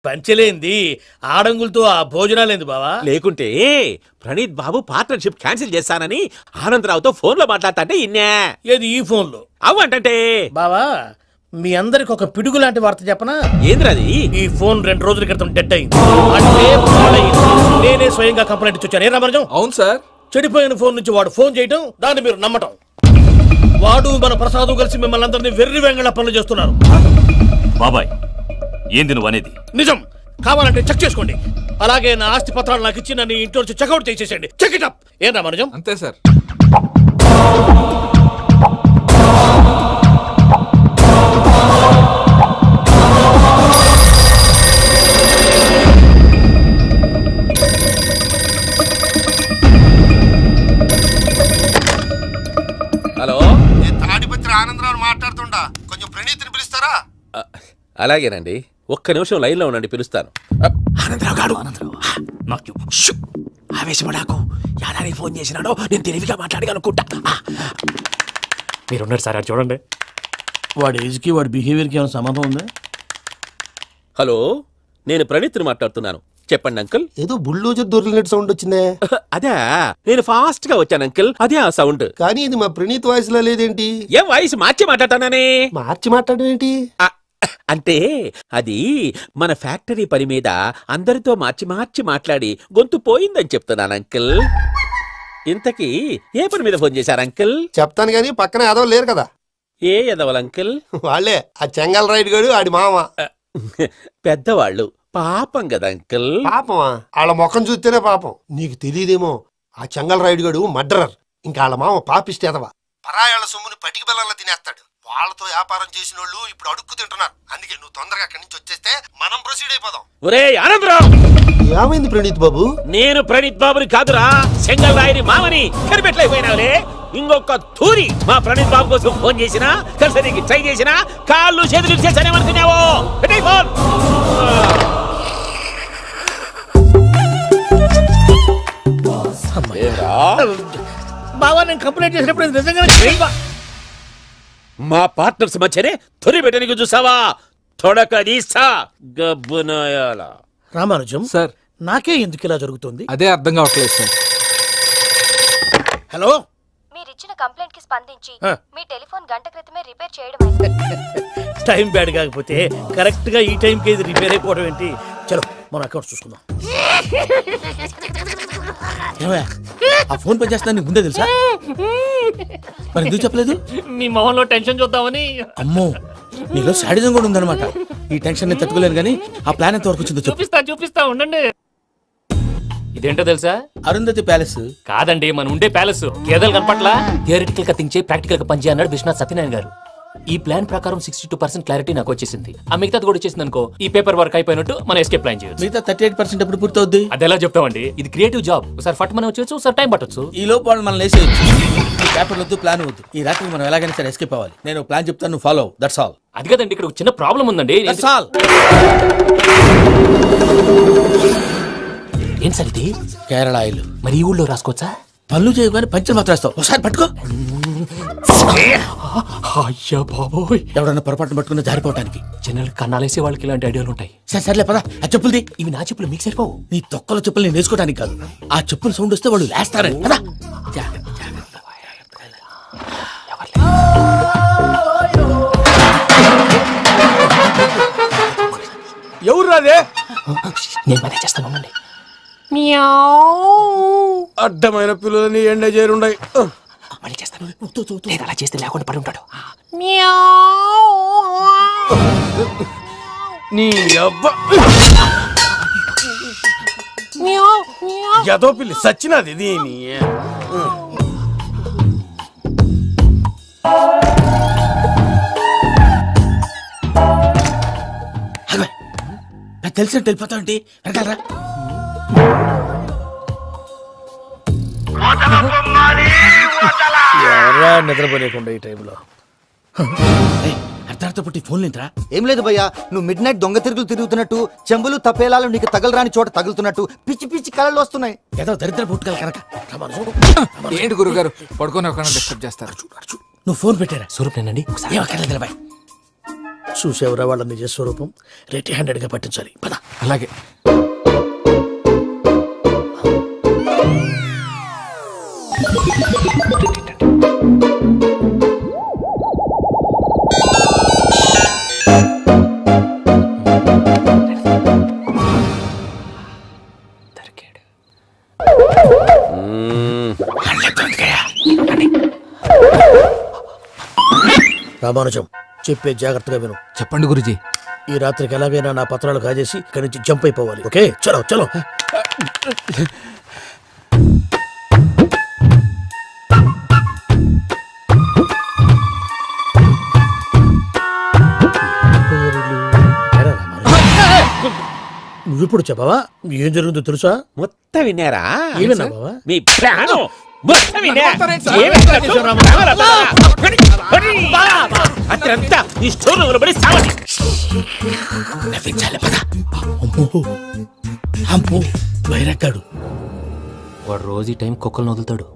పంచలేంది ఆడంగులతో ఆ భోజనాలేంది బావా? లేకుంటే ప్రణీత్ బాబు పార్ట్నర్షిప్ క్యాన్సిల్ చేస్తానని ఆనందరావుతో ఫోన్ లో మాట్లాడతాంటే ఇన్నే. ఏది ఈ ఫోన్ లో? అవ్వంటే బావా మీ అందరికి ఒక పిడుగు లాంటి వార్త చెప్పనా? ఏంద్రది? ఈ ఫోన్ 2 రోజుల క్రితం డెడ్ అయింది. అంటే నేనే స్వయంగా కంప్లైంట్ ఇచ్చాను. ఏ రామరాజం? అవును సార్. చెడిపోయిన ఫోన్ నుంచి వాడు ఫోన్ చేయటం, దాన్ని మీరు నమ్మటం. వాడు మన ప్రసాదు కలిసి మిమ్మల్ని అందరినీ వెర్రి వెంగళ పనులు చేస్తున్నారు. బాబాయ్ ఏంది నువ్వు అనేది? నిజం. కావాలంటే చెక్ చేసుకోండి. అలాగే నా ఆస్తి పత్రాలు నాకు ఇచ్చి నన్ను ఇంట్లో నుంచి చెక్అౌట్ చేసేసండి. Check it up. ఏం రామరాజం? అంతే సార్. హలో, నేను తాడిపత్రి ఆనందరావు మాట్లాడుతుండా. కొంచెం ప్రణీతిని పిలుస్తారా? అలాగేనండి. ఒక్క నిమిషం లైన్ లో ఉండండి, పిలుస్తాను. ఆనందరావు గాడు నాకు ఆవేశపడాకు. యాదానికి ఫోన్ చేసినాడో నేను తెలివిగా మాట్లాడగలనుకుంటా. మీరున్నారు సార్, అది చూడండి. వాడి ఏజ్కి వాడి బిహేవియర్కి ఏమైనా సంబంధం ఉందా? హలో, నేను ప్రణీత్ని మాట్లాడుతున్నాను. చెప్పండి అంకుల్. ఏదో బుల్డోజర్ దొరికినట్టు సౌండ్ వచ్చిందే. అదే, నేను ఫాస్ట్ గా వచ్చాను అంకుల్. అదే ఆ సౌండ్. కానీ ఇది మా ప్రణీత్ వాయిస్ లో లేదేంటి? ఏ వాయిస్ మార్చి మాట్లాడతానని? మార్చి మాట్లాడడం ఏంటి? అంటే అది మన ఫ్యాక్టరీ పని మీద అందరితో మార్చి మార్చి మాట్లాడి గొంతు పోయిందని చెప్తున్నాను అంకుల్. ఇంతకీ ఏ పని మీద ఫోన్ చేశారు అంకుల్? చెప్తాను గానీ పక్కన ఏదో లేరు కదా. ఏ ఎదవలు అంకుల్? వాళ్ళే ఆ చెంగల్ రైడ్ గడు ఆడి మామ. పెద్దవాళ్ళు పాపం కదా అంకుల్. పాపమా? వాళ్ళ ముఖం చూస్తేనే పాపం. నీకు తెలియదేమో, ఆ చెంగల్ రైడ్ గడు మర్డరర్. ఇంకా వాళ్ళ మామ పాపిస్తేదవా. పరాయాళ్ళ సొమ్ముని పటికి బెల్లంలో తినేస్తాడు. వాళ్ళతో వ్యాపారం చేసిన వాళ్ళు ఇప్పుడు అడుక్కు తింటున్నారు. అందుకే నువ్వు తొందరగా అక్కడి నుంచి వచ్చేస్తే మనం ప్రొసీడ్ అయిపోదాం. ఒరే ఆనందరావు! ఏమైంది ప్రణీత్ బాబు? నేను ప్రణీత్ బాబుని కాదురా, సెంగల్ రాయని మామని. కనిపెట్టలేకపోయినావులే. ఇంకొక తూరి మా ప్రణీత్ బాబు కోసం ఫోన్ చేసినా, కలిసి ట్రై చేసినా కాళ్ళు చేతులు చేశానేమనుకున్నావో. ఫోన్ బావా నేను కంప్లైంట్ చేసినప్పుడు నిజంగా మా పార్ట్నర్స్ మధ్యనే తొలి పెట్టడానికి చూసావా? తొడక తీస్తా గబ్బునాయాల. రామానుజం సార్, నాకే ఎందుకు ఇలా జరుగుతుంది? అదే అర్థం కావట్లేదు సార్. హలో, మీరిచ్చిన కంప్లైంట్ కి స్పందించి మీ టెలిఫోన్ గంట క్రితమే రిపేర్ చేయడం. టైం బ్యాడ్ కాకపోతే కరెక్ట్ గా ఈ టైం కి ఇది రిపేర్ అయిపోవడం ఏంటి? చలో మన అకౌంట్ చూసుకుందాం. ఆ ఫోన్ పని చేస్తున్నా నీకు ముందే తెలుసా? మరి ఎందుకు చెప్పలేదు? మీ మొహంలో టెన్షన్ చూద్దామని. అమ్మో, నీలో శాడిజం కూడా ఉందన్నమాట. ఈ టెన్షన్ నేను తట్టుకోలేను కానీ ఆ ప్లాన్ ఎంత వరకు వచ్చిందో చూపిస్తా ఉండండి. ఇదేంటో తెలుసా? అరుంధతి ప్యాలెస్ కాదండి, మన ఉండే ప్యాలెస్. గేదెలు కనపట్లా? థియరిటికల్ గా థింక్ చేయి, ప్రాక్టికల్ గా పనిచేయ అన్నాడు విశ్వనాథ్ సత్యనారాయణ గారు. ఈ ప్లాన్ ప్రకారం 62% క్లారిటీ నాకు వచ్చేసింది. ఆ మిగతాది కూడా వచ్చేసింది అనుకో, ఈ పేపర్ వర్క్ అయిపోయినట్టు మనం ఎస్కేప్ ప్లాన్ చేయొచ్చు. మిగతా 38% ఎప్పుడు పూర్తవుద్ది? అది ఎలా చెప్తామండి? ఇది క్రియేటివ్ జాబ్. ఒకసారి ఫట్ మనం వచ్చేయచ్చు, ఒకసారి టైం పట్టొచ్చు. ఈ లోపు వాళ్ళు మనం లేసేయచ్చు. ఈ పేపర్ వద్దు, ప్లాన్ వద్దు. ఈ రాత్రికి మనం ఎలాగైనా సరే ఎస్కేప్ అవ్వాలి. నేను ప్లాన్ చెప్తాను, నువ్వు ఫాలో. That's all. అది కదండి, ఇక్కడ ఒక చిన్న ప్రాబ్లం ఉందండి. That's all. ఏం సార్ ఇది? కేరళ ఆయిల్. మరి ఈ ఊళ్ళో రాసుకోవచ్చా? పనులు చేయగానే పంచర్ మాత్రం వేస్తావు. ఒకసారి పట్టుకో. అయ్యా బాబోయ్, ఎవడన్నా పొరపాటున పట్టుకున్న జారిపోవటానికి. జనరల్ కన్నాలేసే వాళ్ళకి ఇలాంటి ఐడియాలు ఉంటాయి. సర్లే పదా. ఆ చెప్పులది. ఇవి నా చెప్పులు, మీకు సరిపోవు. నీ తొక్కల చెప్పులు నేను వేసుకోవడానికి కాదు, ఆ చెప్పులు సౌండ్ వస్తే వాళ్ళు లేస్తారని కదా. ఎవరు రాదే? నేను మేనేజ్ చేస్తాను, ఉండండి. అడ్డమైన పిల్లలని ఎండ చేరుండయి. మళ్ళీ చేస్తాను. నేను అలా చేస్తే లేకుండా పడి ఉంటాడు. నీ అబ్బా ఎదో పిల్లి సచ్చినది దీని. తెలిసినట్టు వెళ్ళిపోతావు ఏంటి? వెనకాలరా. ఎవరా నిద్రపోలేకుండా ఈ టైంలో? అర్ధార్థ పుట్టి ఫోన్ లేంట్రా? ఏం లేదు భయ్యా, నువ్వు మిడ్ నైట్ దొంగ తిరుగుతున్నట్టు, చెంబులు తపేలాలు నీకు తగలరాని చోట తగులుతున్నట్టు పిచ్చి పిచ్చి కళలు వస్తున్నాయి. ఏదో దరిద్ర పుట్టుకల కనుక. ఏంటి గురుగారు పడుకొని ఒక డిస్టర్బ్ చేస్తారు? నువ్వు ఫోన్ పెట్టారా? స్వరూప్ నేనండి. ఏమక్కర్లేదు బాయ్. చూసేవరా వాళ్ళ నిజ స్వరూపం. రెట్టి హ్యాండెడ్ గా పట్టించాలి. పద. అలాగే. రామానుజం, చెప్పే జాగ్రత్తగా విను. చెప్పండి గురుజీ. ఈ రాత్రికి ఎలాగైనా నా పత్రాలు కాజేసి ఇక్కడి నుంచి జంప్ అయిపోవాలి. ఓకే, చలో చలో. నువ్విప్పుడు చెప్పవా ఏం జరుగుతుందో తెలుసా? మొత్తం విన్నారా? ఏమన్నా బావా? మీ ప్లాన్ అత్రంతా ఈ స్టోర్ లో పడి సావని. అమ్మో బైరక్కాడు. వాడు రోజు ఈ టైం కుక్కలను వదులుతాడు.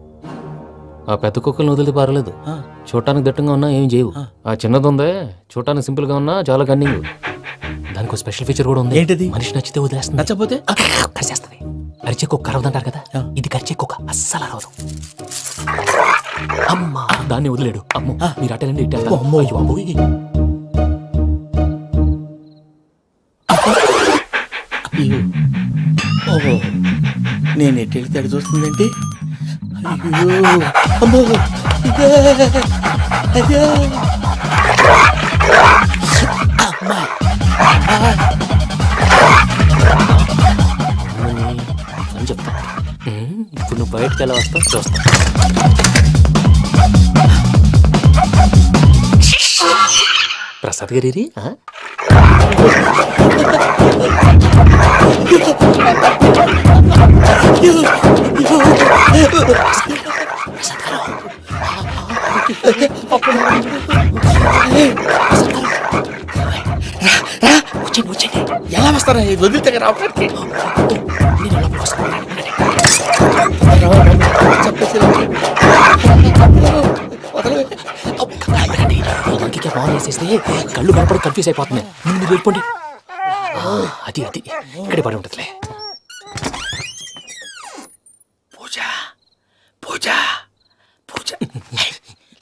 ఆ పెద్ద కుక్కలను వదిలితే పర్లేదు, చూడటానికి దట్టంగా ఉన్నా ఏం చేయవు. ఆ చిన్నది ఉందే చూడటానికి సింపుల్ గా ఉన్నా చాలా కన్నింగ్. దానికి స్పెషల్ ఫీచర్ కూడా ఉంది. ఏంటిది? మనిషి నచ్చితే వదిలేస్తుంది, నచ్చపోతే కరిచేస్తుంది. అరిచే కుక్క అరవదంటారు కదా, ఇది కరిచే కుక్క అస్సలు అరవదు. అమ్మా దాన్ని వదిలేడు. అమ్మో మీరు అటెండి ఇటు. ఓహో, నేను ఎటు వెళ్తే అటు చూస్తుందంటే. అయ్యో అమ్మో, అయ్యో అమ్మా. అని చెప్తా. ఇప్పుడు నువ్వు బయటకు ఎలా వస్తావు చూస్తా. ప్రసాద్ గారి వచ్చండి. ఎలా వస్తారా వదిలితే రావడానికి? బాగా వేసేస్తే కళ్ళు కనపడి కన్ఫ్యూజ్ అయిపోతున్నాయి. మీరు వెళ్ళిపోండి. అది అది ఇక్కడే పడి ఉంటుందిలే. పూజ పూజ పూజ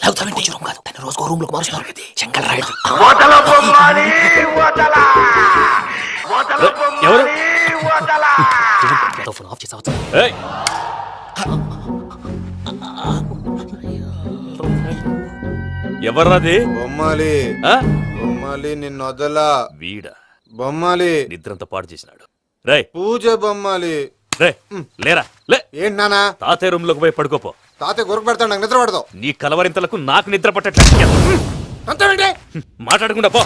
లాగుతామంటే రూమ్ కాదు, తను రోజుకో రూమ్ లోకి మారుస్తున్నారు కదా. శంకర్ రాయుడు ఎవరు? ఫోన్ ఆఫ్ చేసావచ్చు. ఎవర్రాది? బొమ్మాలి. బొమ్మాలి నిన్ను వదలా. వీడా బొమ్మాలి నిద్రంతా పాడు చేసినాడు. రే పూజ బొమ్మాలి. రే లేరా లే. ఏంటి నానా? తాతయ్య రూమ్ లోకి పోయి పడుకోపో. తాతయ్య గురకు పెడతాడు, నాకు నిద్ర పడతావు. నీ కలవరింతలకు నాకు నిద్ర పట్టట్లేదు. అంతేంటి మాట్లాడకుండా పో.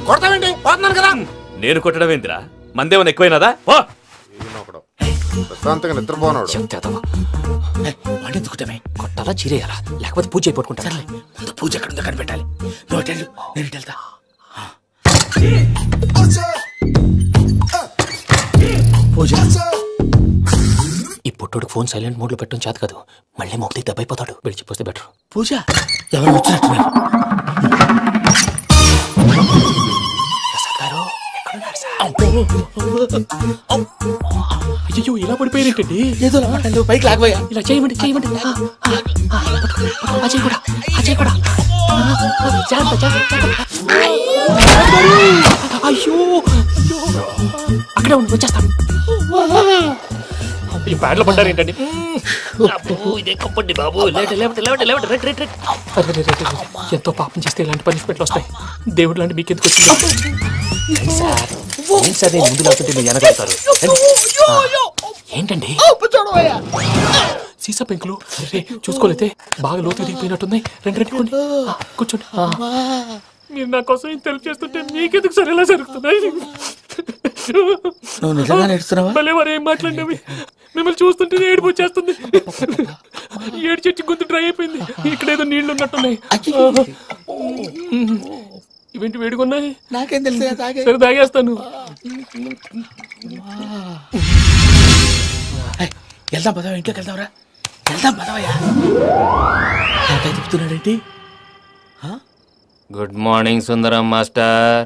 కొడతావేంటి? పోతున్నాను కదా. నేను కొట్టడం ఏందిరా? మందేమన్నా ఎక్కువైనదా? పో. ప్రశాంతంగా నిద్రపోనాడు. వాడెందుకుంటామే? కొట్టాలా చీరేయాలా లేకపోతే పూజ అయిపోట్టుకుంటా. సర్లే, ముందు పూజ ఎక్కడ ఉందో కనిపెట్టాలి. నువ్వు వెళ్ళు, నేను ఇటు వెళ్తా. పూజ ఈ పుట్టోడు ఫోన్ సైలెంట్ మోడ్ లో పెట్టడం చేత కాదు. మళ్ళీ మొక్కి దెబ్బైపోతాడు. వెళ్ళి చెప్పొస్తే బెటర్. పూజ ఎవరు వచ్చినట్టున్నారు? ప్రసాద్ గారు ఎక్కడున్నారు సార్? అయ్యో ఇలా పడిపోయినట్టండి. ఏదో పైకి లాగబోయా. ఇలా చేయమండి చేయమండి. అజయ్ కూడా అజయ్ కూడా. అయ్యో అక్కడే ఉండి వచ్చేస్తాను. ఈ ప్యాడ్లో పడ్డారు ఏంటండి? ఇదే కప్పండి బాబు. ఎంతో పాపం చేస్తే ఇలాంటి పనిష్మెంట్లు వస్తాయి. దేవుడు లాంటి మీకు ఎందుకు వచ్చింది సార్? ఏం సార్ నేను ముందు లేకుంటే మీరు వెనకాడతారు. ఏంటండి సీసా పెంకులు చూసుకోలేతే బాగా లోతు దిగిపోయినట్టున్నాయి. రెండు కూర్చోండి. మీరు నా కోసం ఇంత హెల్ప్ చేస్తుంటే మీకెందుకు సరే ఎలా జరుగుతున్నాయి? నువ్వు నిజంగా నేర్చున్నావా? మళ్ళీ వారు ఏం మాట్లాడినవి మిమ్మల్ని చూస్తుంటే ఏడుపు వచ్చేస్తుంది. ఏడు చెట్టు గొంతు డ్రై అయిపోయింది. ఇక్కడ ఏదో నీళ్లు ఉన్నట్టున్నాయి. ఇవేంటి వేడుకున్నాయి? నాకేం తెలుసు తాగే. సరే తాగేస్తాను. వెళ్దాం పదవా, ఇంట్లోకి వెళ్దాంరా. వెళ్దాం పదవయ్యా. చెప్తున్నాడేంటి? గుడ్ మార్నింగ్ సుందరం మాస్టర్.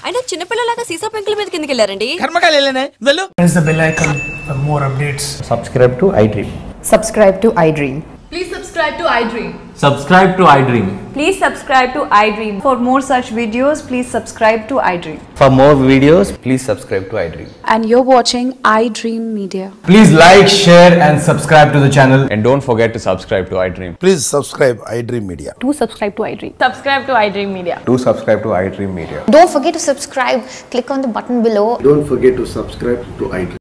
అయినా చిన్నపిల్లలాగా సీసా పెంకుల మీద కిందకి వెళ్ళారండి. కర్మకాయలు వెళ్ళానే వెళ్ళు. Press the bell icon for more updates. Subscribe to iDream. Subscribe to iDream. Please subscribe to iDream. Subscribe to iDream. Please subscribe to iDream. For more such videos, please subscribe to iDream. For more videos, please subscribe to iDream. And you're watching iDream Media. Please like, share and subscribe to the channel. And don't forget to subscribe to iDream. Please subscribe iDream Media. Do subscribe to iDream. Subscribe to iDream Media. Do subscribe to iDream Media. Don't forget to subscribe. Click on the button below. Don't forget to subscribe to iDream.